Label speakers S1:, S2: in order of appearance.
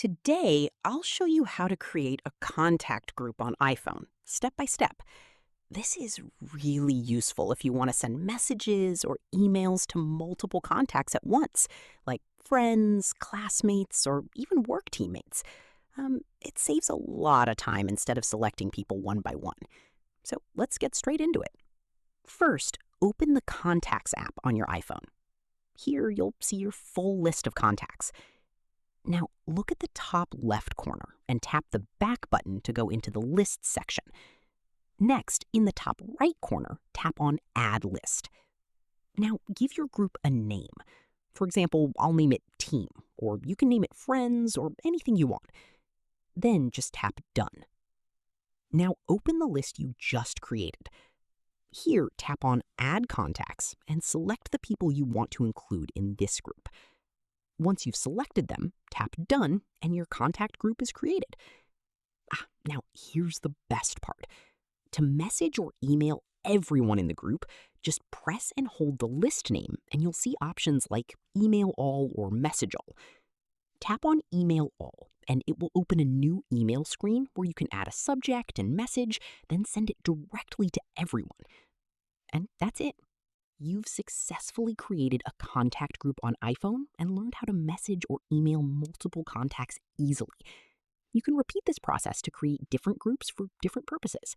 S1: Today, I'll show you how to create a contact group on iPhone, step by step. This is really useful if you want to send messages or emails to multiple contacts at once, like friends, classmates, or even work teammates. It saves a lot of time instead of selecting people one by one. So let's get straight into it. First, open the Contacts app on your iPhone. Here, you'll see your full list of contacts. Now, look at the top left corner and tap the back button to go into the Lists section. Next, in the top right corner, tap on Add List. Now, give your group a name. For example, I'll name it Team, or you can name it Friends, or anything you want. Then just tap Done. Now, open the list you just created. Here, tap on Add Contacts and select the people you want to include in this group. Once you've selected them, tap Done and your contact group is created. Now here's the best part. To message or email everyone in the group, just press and hold the list name and you'll see options like Email All or Message All. Tap on Email All and it will open a new email screen where you can add a subject and message, then send it directly to everyone. And that's it. You've successfully created a contact group on iPhone and learned how to message or email multiple contacts easily. You can repeat this process to create different groups for different purposes.